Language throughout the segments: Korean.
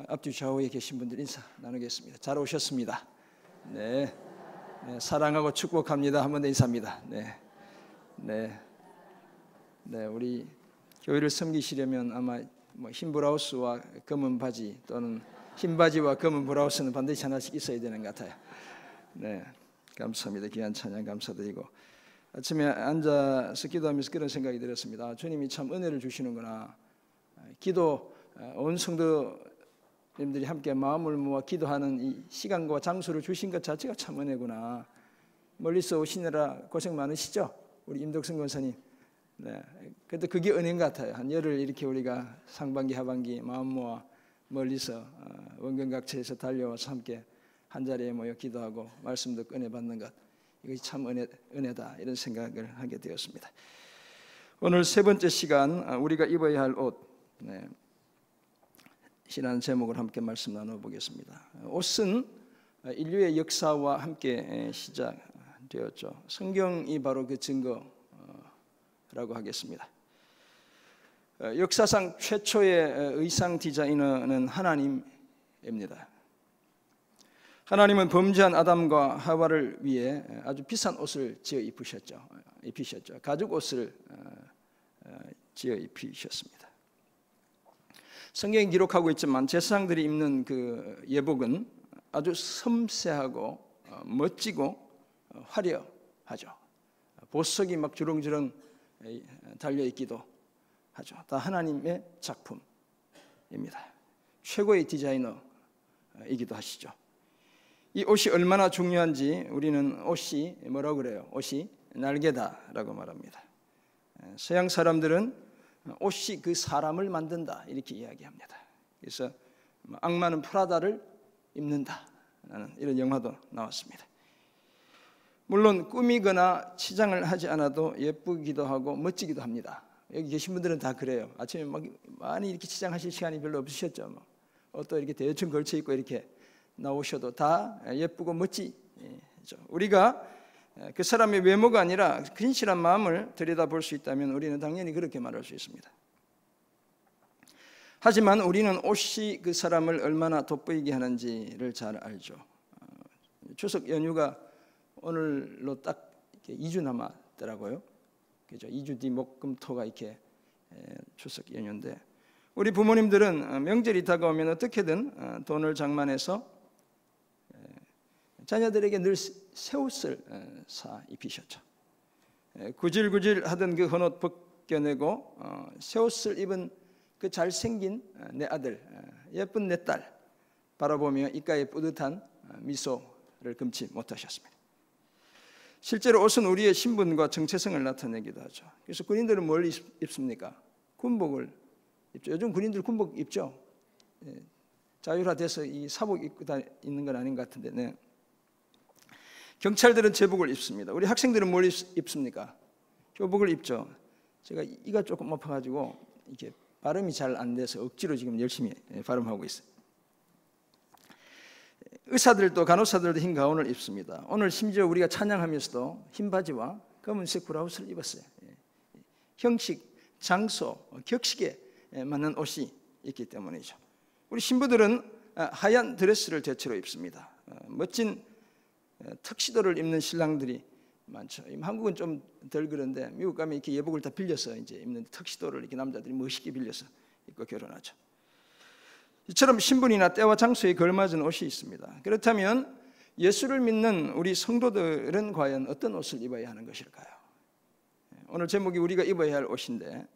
앞뒤 좌우에 계신 분들 인사 나누겠습니다. 잘 오셨습니다. 네, 사랑하고 축복합니다. 한 번 더 인사합니다. 우리 교회를 섬기시려면 아마 흰 브라우스와 검은 바지 또는 흰 바지와 검은 브라우스는 반드시 하나씩 있어야 되는 것 같아요. 네, 감사합니다. 귀한 찬양 감사드리고 아침에 앉아서 기도하면서 그런 생각이 들었습니다. 주님이 참 은혜를 주시는구나. 기도 온 성도님들이 함께 마음을 모아 기도하는 이 시간과 장소를 주신 것 자체가 참 은혜구나. 멀리서 오시느라 고생 많으시죠? 우리 임덕승 권사님. 네, 그래도 그게 은혜인 것 같아요. 한 열흘 이렇게 우리가 상반기 하반기 마음 모아 멀리서 원근각처에서 달려와서 함께 한 자리에 모여 기도하고 말씀도 은혜 받는 것, 이것이 참 은혜다 이런 생각을 하게 되었습니다. 오늘 세 번째 시간 우리가 입어야 할 옷, 이라는 제목을 함께 말씀 나눠보겠습니다. 옷은 인류의 역사와 함께 시작되었죠. 성경이 바로 그 증거라고 하겠습니다. 역사상 최초의 의상 디자이너는 하나님입니다. 하나님은 범죄한 아담과 하와를 위해 아주 비싼 옷을 지어 입히셨죠. 가죽 옷을 지어 입히셨습니다. 성경이 기록하고 있지만 제사장들이 입는 그 예복은 아주 섬세하고 멋지고 화려하죠. 보석이 막 주렁주렁 달려 있기도 하죠. 다 하나님의 작품입니다. 최고의 디자이너이기도 하시죠. 이 옷이 얼마나 중요한지 우리는 옷이 뭐라고 그래요? 옷이 날개다라고 말합니다. 서양 사람들은 옷이 그 사람을 만든다 이렇게 이야기합니다. 그래서 악마는 프라다를 입는다라는 이런 영화도 나왔습니다. 물론 꾸미거나 치장을 하지 않아도 예쁘기도 하고 멋지기도 합니다. 여기 계신 분들은 다 그래요. 아침에 막 많이 이렇게 치장하실 시간이 별로 없으셨죠. 옷도 이렇게 대충 걸쳐 입고 이렇게 나오셔도 다 예쁘고 멋지죠. 우리가 그 사람의 외모가 아니라 근실한 마음을 들여다볼 수 있다면 우리는 당연히 그렇게 말할 수 있습니다. 하지만 우리는 옷이 그 사람을 얼마나 돋보이게 하는지를 잘 알죠. 추석 연휴가 오늘로 딱 2주 남았더라고요. 그죠? 2주 뒤 목금토가 이렇게 추석 연휴인데 우리 부모님들은 명절이 다가오면 어떻게든 돈을 장만해서 자녀들에게 늘 새 옷을 사 입히셨죠. 구질구질 하던 그 헌옷 벗겨내고 새 옷을 입은 그 잘생긴 내 아들, 예쁜 내 딸 바라보며 입가에 뿌듯한 미소를 금치 못하셨습니다. 실제로 옷은 우리의 신분과 정체성을 나타내기도 하죠. 그래서 군인들은 뭘 입습니까? 군복을 입죠. 요즘 군인들 군복 입죠. 자율화돼서 이 사복 입고 다 있는 건 아닌 것 같은데, 네. 경찰들은 제복을 입습니다. 우리 학생들은 뭘 입습니까? 교복을 입죠. 제가 이가 조금 아파가지고 이게 발음이 잘 안 돼서 억지로 지금 열심히 발음하고 있어요. 의사들도 간호사들도 흰 가운을 입습니다. 오늘 심지어 우리가 찬양하면서도 흰 바지와 검은색 브라우스를 입었어요. 형식, 장소, 격식에 맞는 옷이 있기 때문이죠. 우리 신부들은 하얀 드레스를 대체로 입습니다. 멋진 턱시도를 입는 신랑들이 많죠. 한국은 좀 덜 그런데 미국 가면 이렇게 예복을 다 빌려서 이제 입는 턱시도를 이렇게 남자들이 멋있게 빌려서 입고 결혼하죠. 이처럼 신분이나 때와 장소에 걸맞은 옷이 있습니다. 그렇다면 예수를 믿는 우리 성도들은 과연 어떤 옷을 입어야 하는 것일까요? 오늘 제목이 우리가 입어야 할 옷인데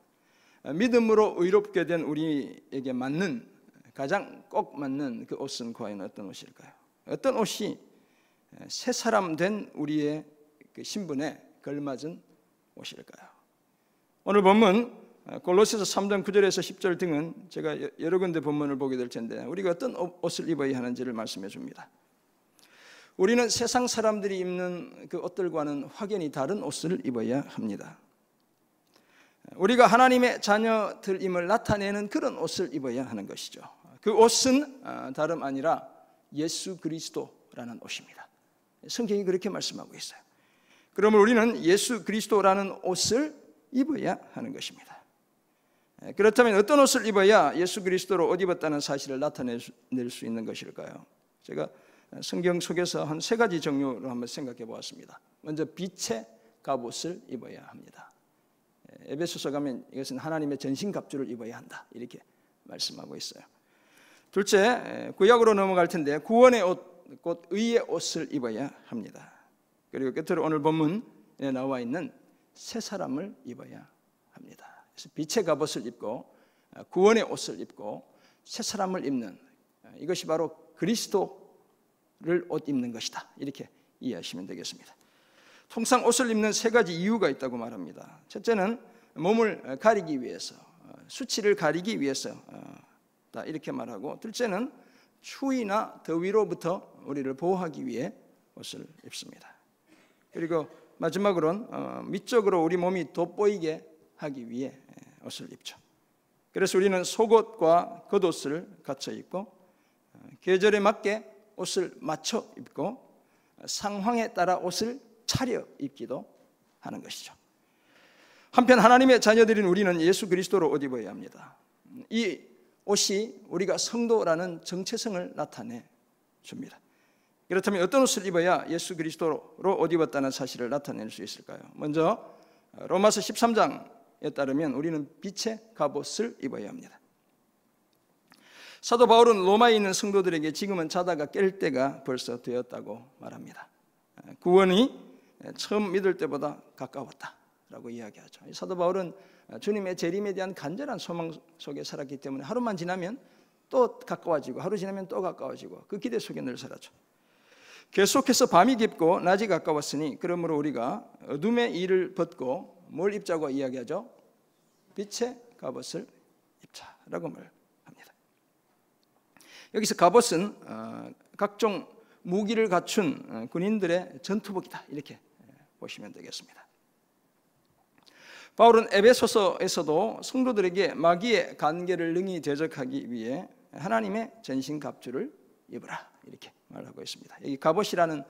믿음으로 의롭게 된 우리에게 맞는 가장 꼭 맞는 그 옷은 과연 어떤 옷일까요? 어떤 옷이 새 사람 된 우리의 그 신분에 걸맞은 옷일까요? 오늘 본문 골로새서 3장 9절에서 10절 등은 제가 여러 군데 본문을 보게 될 텐데 우리가 어떤 옷을 입어야 하는지를 말씀해 줍니다. 우리는 세상 사람들이 입는 그 옷들과는 확연히 다른 옷을 입어야 합니다. 우리가 하나님의 자녀들임을 나타내는 그런 옷을 입어야 하는 것이죠. 그 옷은 다름 아니라 예수 그리스도라는 옷입니다. 성경이 그렇게 말씀하고 있어요. 그러면 우리는 예수 그리스도라는 옷을 입어야 하는 것입니다. 그렇다면 어떤 옷을 입어야 예수 그리스도로 옷 입었다는 사실을 나타낼 수 있는 것일까요? 제가 성경 속에서 한 3가지 종류로 한번 생각해 보았습니다. 먼저 빛의 갑옷을 입어야 합니다. 에베소서 가면 이것은 하나님의 전신갑주를 입어야 한다 이렇게 말씀하고 있어요. 둘째, 구약으로 넘어갈 텐데 구원의 옷, 곧 의의 옷을 입어야 합니다. 그리고 끝으로 오늘 본문에 나와 있는 새 사람을 입어야 합니다. 그래서 빛의 갑옷을 입고 구원의 옷을 입고 새 사람을 입는, 이것이 바로 그리스도를 옷 입는 것이다 이렇게 이해하시면 되겠습니다. 통상 옷을 입는 3가지 이유가 있다고 말합니다. 첫째는 몸을 가리기 위해서, 수치를 가리기 위해서 이렇게 말하고, 둘째는 추위나 더위로부터 우리를 보호하기 위해 옷을 입습니다. 그리고 마지막으로는 미적으로 우리 몸이 돋보이게 하기 위해 옷을 입죠. 그래서 우리는 속옷과 겉옷을 갖춰 입고 계절에 맞게 옷을 맞춰 입고 상황에 따라 옷을 차려 입기도 하는 것이죠. 한편 하나님의 자녀들인 우리는 예수 그리스도로 옷 입어야 합니다. 이 옷이 우리가 성도라는 정체성을 나타내 줍니다. 그렇다면 어떤 옷을 입어야 예수 그리스도로 옷 입었다는 사실을 나타낼 수 있을까요? 먼저 로마서 13장에 따르면 우리는 빛의 갑옷을 입어야 합니다. 사도 바울은 로마에 있는 성도들에게 지금은 자다가 깰 때가 벌써 되었다고 말합니다. 구원이 처음 믿을 때보다 가까웠다라고 이야기하죠. 사도 바울은 주님의 재림에 대한 간절한 소망 속에 살았기 때문에 하루만 지나면 또 가까워지고 하루 지나면 또 가까워지고 그 기대 속에 늘 살았죠. 계속해서 밤이 깊고 낮이 가까웠으니 그러므로 우리가 어둠의 일을 벗고 뭘 입자고 이야기하죠? 빛의 갑옷을 입자라고 말합니다. 여기서 갑옷은 각종 무기를 갖춘 군인들의 전투복이다 이렇게 보시면 되겠습니다. 바울은 에베소서에서도 성도들에게 마귀의 간계를 능히 대적하기 위해 하나님의 전신갑주를 입으라 이렇게 말하고 있습니다. 여기 갑옷이라는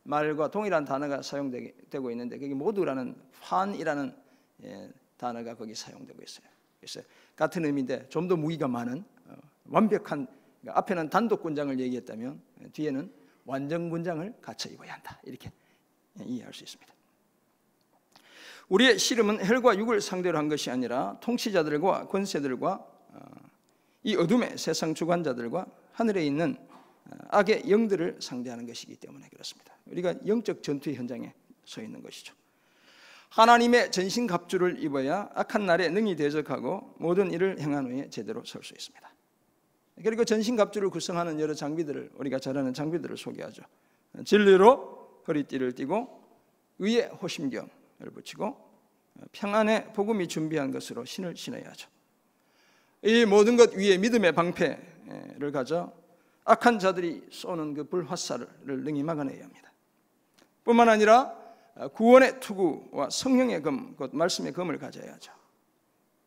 말과 동일한 단어가 사용되고 있는데 거기 모두라는 환이라는 단어가 거기 사용되고 있어요. 그래서 같은 의미인데 좀 더 무기가 많은 완벽한, 그러니까 앞에는 단독 군장을 얘기했다면 뒤에는 완전 군장을 갖춰 입어야 한다 이렇게 이해할 수 있습니다. 우리의 씨름은 혈과 육을 상대로 한 것이 아니라 통치자들과 권세들과 이 어둠의 세상 주관자들과 하늘에 있는 악의 영들을 상대하는 것이기 때문에 그렇습니다. 우리가 영적 전투의 현장에 서 있는 것이죠. 하나님의 전신갑주를 입어야 악한 날에 능히 대적하고 모든 일을 행한 후에 제대로 설 수 있습니다. 그리고 전신갑주를 구성하는 여러 장비들을, 우리가 잘 아는 장비들을 소개하죠. 진리로 허리띠를 띠고 의의 호심경을 붙이고 평안의 복음이 준비한 것으로 신을 신어야 하죠. 이 모든 것 위에 믿음의 방패를 가져 악한 자들이 쏘는 그 불화살을 능히 막아내야 합니다. 뿐만 아니라 구원의 투구와 성령의 검, 곧 말씀의 검을 가져야 하죠.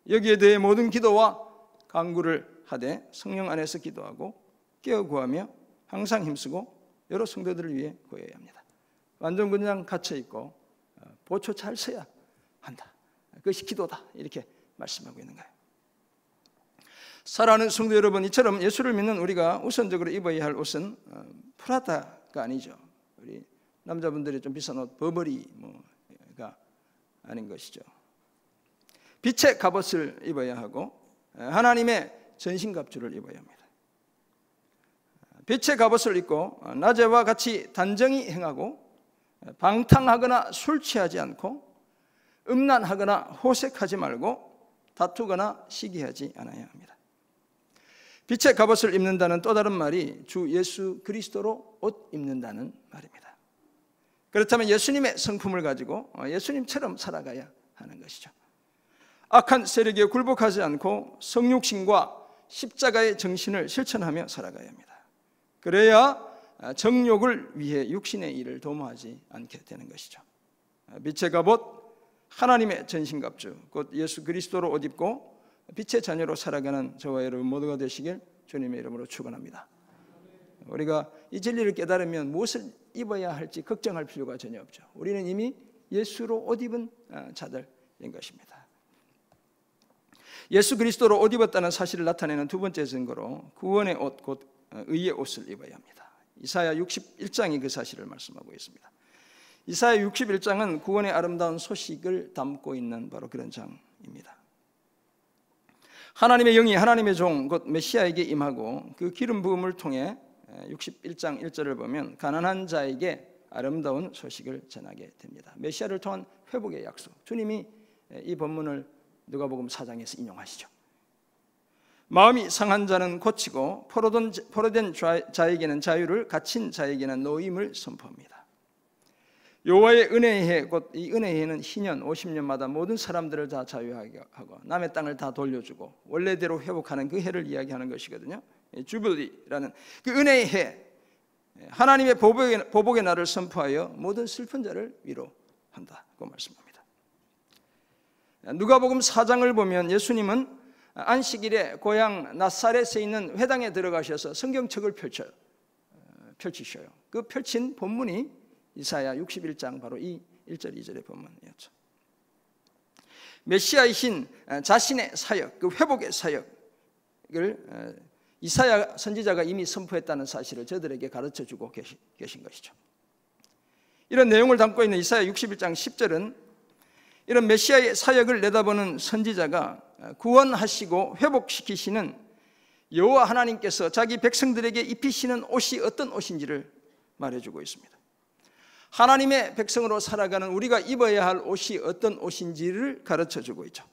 여기에 대해 모든 기도와 간구를 하되 성령 안에서 기도하고 깨어 구하며 항상 힘쓰고 여러 성도들을 위해 구해야 합니다. 완전 군장 갇혀 있고 보초 잘 서야 한다. 그것이 기도다 이렇게 말씀하고 있는 거예요. 사랑하는 성도 여러분, 이처럼 예수를 믿는 우리가 우선적으로 입어야 할 옷은 프라다가 아니죠. 우리 남자분들이 좀 비싼 옷 버버리가 아닌 것이죠. 빛의 갑옷을 입어야 하고 하나님의 전신갑주를 입어야 합니다. 빛의 갑옷을 입고 낮에와 같이 단정히 행하고 방탕하거나 술 취하지 않고 음란하거나 호색하지 말고 다투거나 시기하지 않아야 합니다. 빛의 갑옷을 입는다는 또 다른 말이 주 예수 그리스도로 옷 입는다는 말입니다. 그렇다면 예수님의 성품을 가지고 예수님처럼 살아가야 하는 것이죠. 악한 세력에 굴복하지 않고 성육신과 십자가의 정신을 실천하며 살아가야 합니다. 그래야 정욕을 위해 육신의 일을 도모하지 않게 되는 것이죠. 빛의 갑옷, 하나님의 전신갑주, 곧 예수 그리스도로 옷 입고 빛의 자녀로 살아가는 저와 여러분 모두가 되시길 주님의 이름으로 축원합니다. 우리가 이 진리를 깨달으면 무엇을 입어야 할지 걱정할 필요가 전혀 없죠. 우리는 이미 예수로 옷 입은 자들인 것입니다. 예수 그리스도로 옷 입었다는 사실을 나타내는 두 번째 증거로 구원의 옷, 곧 의의 옷을 입어야 합니다. 이사야 61장이 그 사실을 말씀하고 있습니다. 이사야 61장은 구원의 아름다운 소식을 담고 있는 바로 그런 장입니다. 하나님의 영이 하나님의 종 곧 메시아에게 임하고 그 기름 부음을 통해 61장 1절을 보면 가난한 자에게 아름다운 소식을 전하게 됩니다. 메시아를 통한 회복의 약속. 주님이 이 본문을 누가복음 4장에서 인용하시죠. 마음이 상한 자는 고치고 포로된 자에게는 자유를, 갇힌 자에게는 노임을 선포합니다. 여호와의 은혜의 해, 곧 이 은혜의 해는 희년 50년마다 모든 사람들을 다 자유하게 하고 남의 땅을 다 돌려주고 원래대로 회복하는 그 해를 이야기하는 것이거든요. 주빌리라는 그 은혜의 해, 하나님의 보복의 날을 선포하여 모든 슬픈 자를 위로한다고 말씀합니다. 누가복음 4장을 보면 예수님은 안식일에 고향 나사렛에 있는 회당에 들어가셔서 성경책을 펼치셔요. 그 펼친 본문이 이사야 61장 바로 이 1절 2절의 본문이었죠. 메시아이신 자신의 사역, 그 회복의 사역을 이사야 선지자가 이미 선포했다는 사실을 저들에게 가르쳐주고 계신 것이죠. 이런 내용을 담고 있는 이사야 61장 10절은 이런 메시아의 사역을 내다보는 선지자가 구원하시고 회복시키시는 여호와 하나님께서 자기 백성들에게 입히시는 옷이 어떤 옷인지를 말해주고 있습니다. 하나님의 백성으로 살아가는 우리가 입어야 할 옷이 어떤 옷인지를 가르쳐주고 있죠.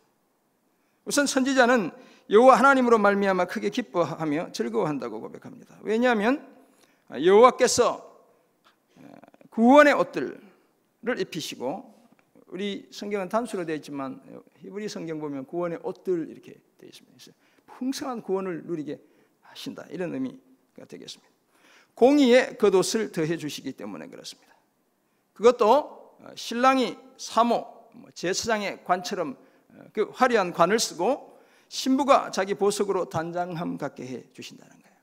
우선 선지자는 여호와 하나님으로 말미암아 크게 기뻐하며 즐거워한다고 고백합니다. 왜냐하면 여호와께서 구원의 옷들을 입히시고, 우리 성경은 단수로 되어 있지만 히브리 성경 보면 구원의 옷들 이렇게 되어 있습니다. 풍성한 구원을 누리게 하신다, 이런 의미가 되겠습니다. 공의의 겉옷을 더해 주시기 때문에 그렇습니다. 그것도 신랑이 사모, 제사장의 관처럼 그 화려한 관을 쓰고 신부가 자기 보석으로 단장함 갖게 해 주신다는 거예요.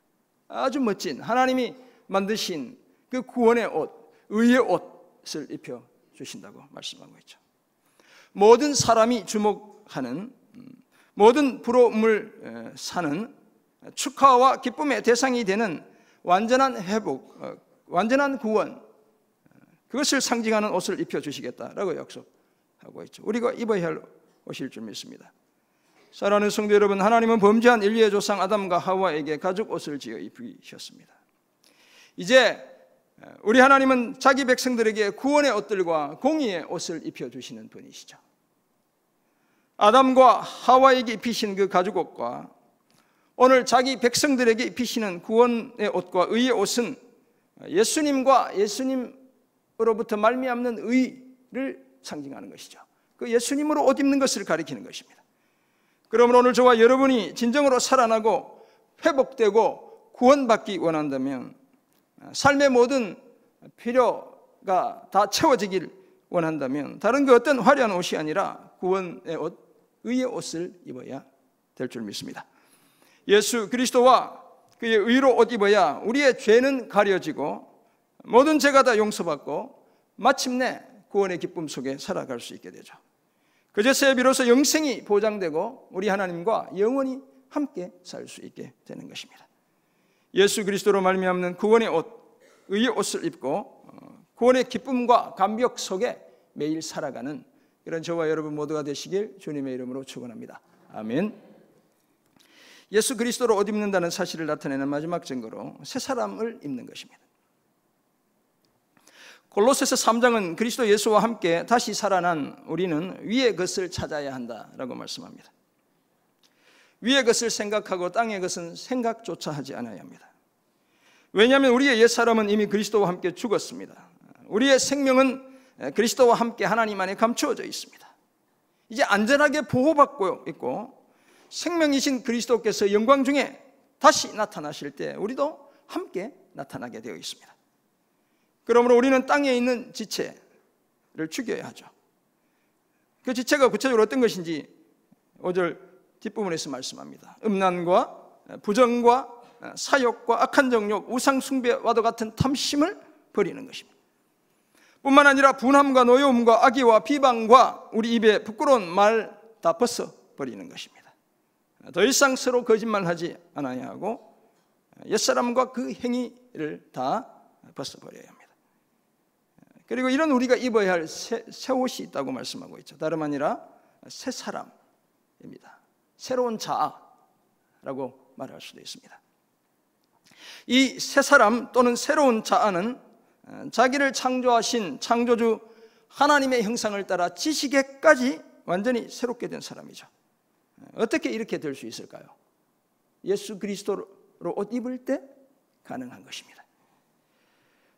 아주 멋진 하나님이 만드신 그 구원의 옷, 의의 옷을 입혀 주신다고 말씀하고 있죠. 모든 사람이 주목하는, 모든 부러움을 사는, 축하와 기쁨의 대상이 되는 완전한 회복, 완전한 구원, 그것을 상징하는 옷을 입혀주시겠다라고 약속하고 있죠. 우리가 입어야 할 옷일 줄 믿습니다. 사랑하는 성도 여러분, 하나님은 범죄한 인류의 조상 아담과 하와에게 가죽 옷을 지어 입히셨습니다. 이제 우리 하나님은 자기 백성들에게 구원의 옷들과 공의의 옷을 입혀주시는 분이시죠. 아담과 하와에게 입히신 그 가죽 옷과 오늘 자기 백성들에게 입히시는 구원의 옷과 의의 옷은 예수님과 예수님으로부터 말미암는 의를 상징하는 것이죠. 그 예수님으로 옷 입는 것을 가리키는 것입니다. 그러므로 오늘 저와 여러분이 진정으로 살아나고 회복되고 구원받기 원한다면, 삶의 모든 필요가 다 채워지길 원한다면 다른 그 어떤 화려한 옷이 아니라 구원의 옷, 의의 옷을 입어야 될 줄 믿습니다. 예수 그리스도와 그의 의로 옷 입어야 우리의 죄는 가려지고 모든 죄가 다 용서받고 마침내 구원의 기쁨 속에 살아갈 수 있게 되죠. 그제서야 비로소 영생이 보장되고 우리 하나님과 영원히 함께 살 수 있게 되는 것입니다. 예수 그리스도로 말미암는 구원의 옷, 의의 옷을 입고 구원의 기쁨과 감격 속에 매일 살아가는 그런 저와 여러분 모두가 되시길 주님의 이름으로 축원합니다. 아멘. 예수 그리스도로 옷 입는다는 사실을 나타내는 마지막 증거로 새 사람을 입는 것입니다. 골로새서 3장은 그리스도 예수와 함께 다시 살아난 우리는 위의 것을 찾아야 한다라고 말씀합니다. 위의 것을 생각하고 땅의 것은 생각조차 하지 않아야 합니다. 왜냐하면 우리의 옛사람은 이미 그리스도와 함께 죽었습니다. 우리의 생명은 그리스도와 함께 하나님 안에 감추어져 있습니다. 이제 안전하게 보호받고 있고 생명이신 그리스도께서 영광 중에 다시 나타나실 때 우리도 함께 나타나게 되어 있습니다. 그러므로 우리는 땅에 있는 지체를 죽여야 하죠. 그 지체가 구체적으로 어떤 것인지 5절 뒷부분에서 말씀합니다. 음란과 부정과 사욕과 악한 정욕, 우상 숭배와도 같은 탐심을 버리는 것입니다. 뿐만 아니라 분함과 노여움과 악의와 비방과 우리 입에 부끄러운 말 다 벗어버리는 것입니다. 더 이상 서로 거짓말하지 않아야 하고 옛사람과 그 행위를 다 벗어버려야 합니다. 그리고 이런 우리가 입어야 할 새 옷이 있다고 말씀하고 있죠. 다름 아니라 새 사람입니다. 새로운 자아라고 말할 수도 있습니다. 이 새 사람 또는 새로운 자아는 자기를 창조하신 창조주 하나님의 형상을 따라 지식에까지 완전히 새롭게 된 사람이죠. 어떻게 이렇게 될 수 있을까요? 예수 그리스도로 옷 입을 때 가능한 것입니다.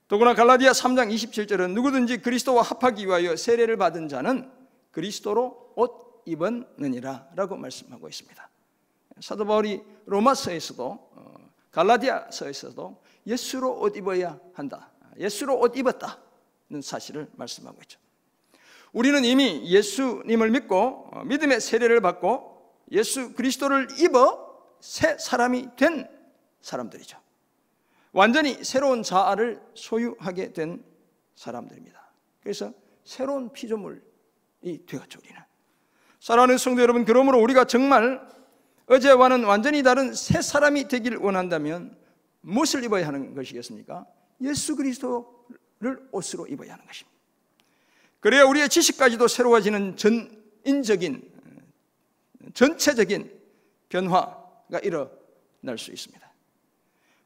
더구나 갈라디아 3장 27절은 누구든지 그리스도와 합하기 위하여 세례를 받은 자는 그리스도로 옷 입었느니라 라고 말씀하고 있습니다. 사도 바울이 로마서에서도 갈라디아서에서도 예수로 옷 입어야 한다, 예수로 옷 입었다는 사실을 말씀하고 있죠. 우리는 이미 예수님을 믿고 믿음의 세례를 받고 예수 그리스도를 입어 새 사람이 된 사람들이죠. 완전히 새로운 자아를 소유하게 된 사람들입니다. 그래서 새로운 피조물이 되었죠. 우리는 사랑하는 성도 여러분, 그러므로 우리가 정말 어제와는 완전히 다른 새 사람이 되기를 원한다면 무엇을 입어야 하는 것이겠습니까? 예수 그리스도를 옷으로 입어야 하는 것입니다. 그래야 우리의 지식까지도 새로워지는 전인적인 전체적인 변화가 일어날 수 있습니다.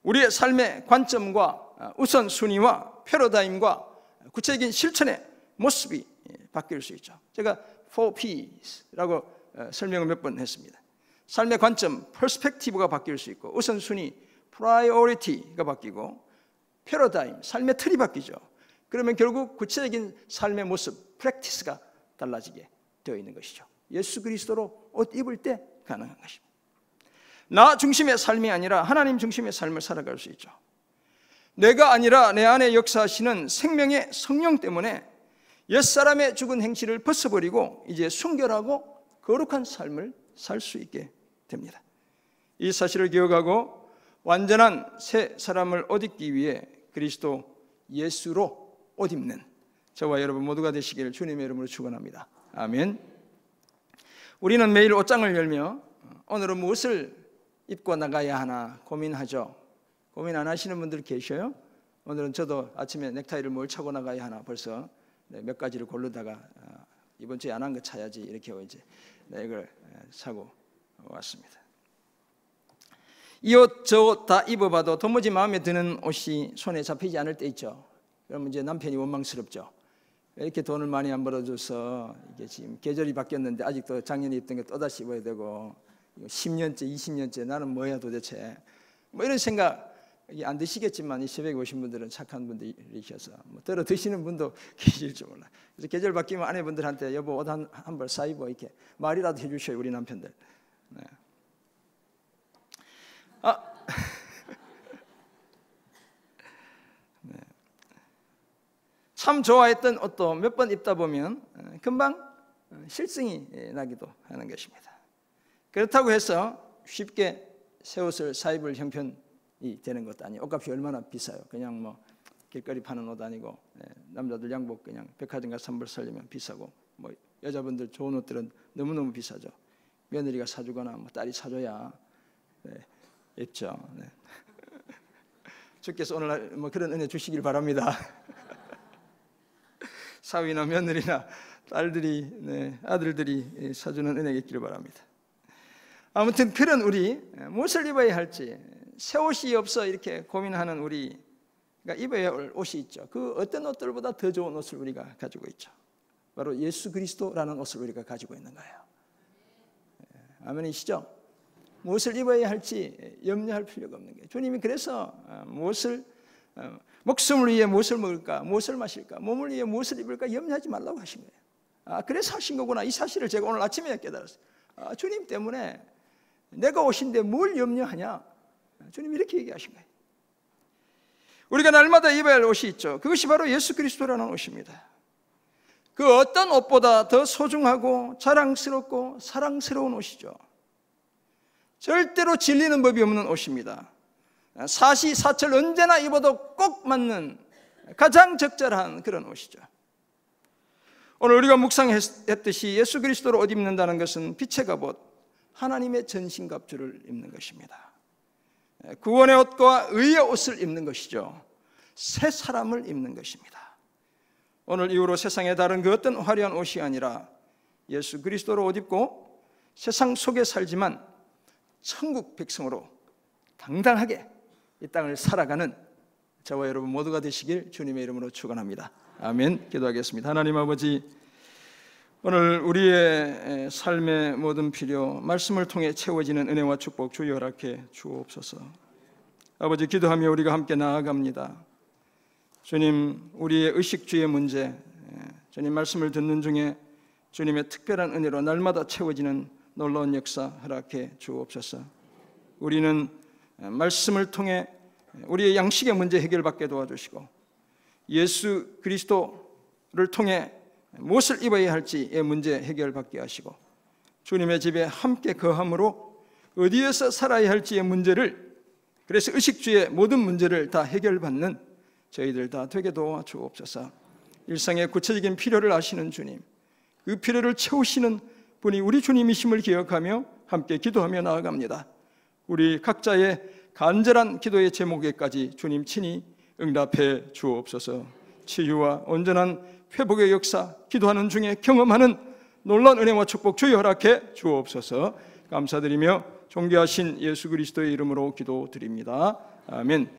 우리의 삶의 관점과 우선순위와 패러다임과 구체적인 실천의 모습이 바뀔 수 있죠. 제가 4Ps라고 설명을 몇 번 했습니다. 삶의 관점, 퍼스펙티브가 바뀔 수 있고, 우선순위, 프라이오리티가 바뀌고, 패러다임, 삶의 틀이 바뀌죠. 그러면 결국 구체적인 삶의 모습, 프랙티스가 달라지게 되어 있는 것이죠. 예수 그리스도로 옷 입을 때 가능한 것입니다. 나 중심의 삶이 아니라 하나님 중심의 삶을 살아갈 수 있죠. 내가 아니라 내 안에 역사하시는 생명의 성령 때문에 옛사람의 죽은 행실을 벗어버리고 이제 순결하고 거룩한 삶을 살 수 있게 됩니다. 이 사실을 기억하고 완전한 새 사람을 옷 입기 위해 그리스도 예수로 옷 입는 저와 여러분 모두가 되시기를 주님의 이름으로 축원합니다. 아멘. 우리는 매일 옷장을 열며 오늘은 무엇을 입고 나가야 하나 고민하죠. 고민 안 하시는 분들 계셔요? 오늘은 저도 아침에 넥타이를 뭘 차고 나가야 하나 벌써 몇 가지를 고르다가 이번 주에 안 한 거 차야지 이렇게 이제 이걸 사고 왔습니다. 이 옷 저 옷 다 입어봐도 도무지 마음에 드는 옷이 손에 잡히지 않을 때 있죠. 그러면 이제 남편이 원망스럽죠. 왜 이렇게 돈을 많이 안 벌어줘서 이게 지금 계절이 바뀌었는데 아직도 작년에 입던 게 또다시 입어야 되고 10년째 20년째 나는 뭐야 도대체, 뭐 이런 생각이 안 드시겠지만 이 새벽에 오신 분들은 착한 분들이셔서 뭐 들어 드시는 분도 계실 줄 몰라. 그래서 계절 바뀌면 아내분들한테 여보 옷 한 벌 사 입어 이렇게 말이라도 해주셔요, 우리 남편들. 네. 네. 참 좋아했던 옷도 몇 번 입다 보면 금방 실증이 나기도 하는 것입니다. 그렇다고 해서 쉽게 새 옷을 사 입을 형편이 되는 것도 아니에요. 옷값이 얼마나 비싸요. 그냥 뭐 길거리 파는 옷 아니고 남자들 양복 그냥 백화점 가서 한 벌 사려면 비싸고, 뭐 여자분들 좋은 옷들은 너무너무 비싸죠. 며느리가 사주거나 뭐 딸이 사줘야 입죠. 네. 주께서 오늘날 뭐 그런 은혜 주시길 바랍니다. 사위나 며느리나 딸들이 아들들이 사주는 은혜가 있기를 바랍니다. 아무튼 그런 우리 무엇을 입어야 할지, 새 옷이 없어 이렇게 고민하는 우리가 입어야 할 옷이 있죠. 그 어떤 옷들보다 더 좋은 옷을 우리가 가지고 있죠. 바로 예수 그리스도라는 옷을 우리가 가지고 있는 거예요. 아멘이시죠? 무엇을 입어야 할지 염려할 필요가 없는 거예요. 주님이 그래서 무엇을 목숨을 위해 무엇을 먹을까, 무엇을 마실까, 몸을 위해 무엇을 입을까 염려하지 말라고 하신 거예요. 그래서 하신 거구나. 이 사실을 제가 오늘 아침에 깨달았어요. 주님 때문에 내가 오신데 뭘 염려하냐? 주님 이렇게 얘기하신 거예요. 우리가 날마다 입어야 할 옷이 있죠. 그것이 바로 예수 그리스도라는 옷입니다. 그 어떤 옷보다 더 소중하고 자랑스럽고 사랑스러운 옷이죠. 절대로 질리는 법이 없는 옷입니다. 사시사철 언제나 입어도 꼭 맞는 가장 적절한 그런 옷이죠. 오늘 우리가 묵상했듯이 예수 그리스도로 옷 입는다는 것은 빛의 갑옷, 하나님의 전신갑주를 입는 것입니다. 구원의 옷과 의의 옷을 입는 것이죠. 새 사람을 입는 것입니다. 오늘 이후로 세상의 다른 그 어떤 화려한 옷이 아니라 예수 그리스도로 옷 입고 세상 속에 살지만 천국 백성으로 당당하게 이 땅을 살아가는 저와 여러분 모두가 되시길 주님의 이름으로 축원합니다. 아멘. 기도하겠습니다. 하나님 아버지, 오늘 우리의 삶의 모든 필요, 말씀을 통해 채워지는 은혜와 축복 주여 허락해 주옵소서. 아버지, 기도하며 우리가 함께 나아갑니다. 주님, 우리의 의식주의 문제, 주님 말씀을 듣는 중에 주님의 특별한 은혜로 날마다 채워지는 놀라운 역사 허락해 주옵소서. 우리는 말씀을 통해 우리의 양식의 문제 해결받게 도와주시고, 예수 그리스도를 통해 무엇을 입어야 할지의 문제 해결받게 하시고, 주님의 집에 함께 거함으로 어디에서 살아야 할지의 문제를, 그래서 의식주의 모든 문제를 다 해결받는 저희들 다 되게 도와주옵소서. 일상의 구체적인 필요를 아시는 주님, 그 필요를 채우시는 분이 우리 주님이심을 기억하며 함께 기도하며 나아갑니다. 우리 각자의 간절한 기도의 제목에까지 주님 친히 응답해 주옵소서. 치유와 온전한 회복의 역사, 기도하는 중에 경험하는 놀라운 은혜와 축복 주여 허락해 주옵소서. 감사드리며 존귀하신 예수 그리스도의 이름으로 기도드립니다. 아멘.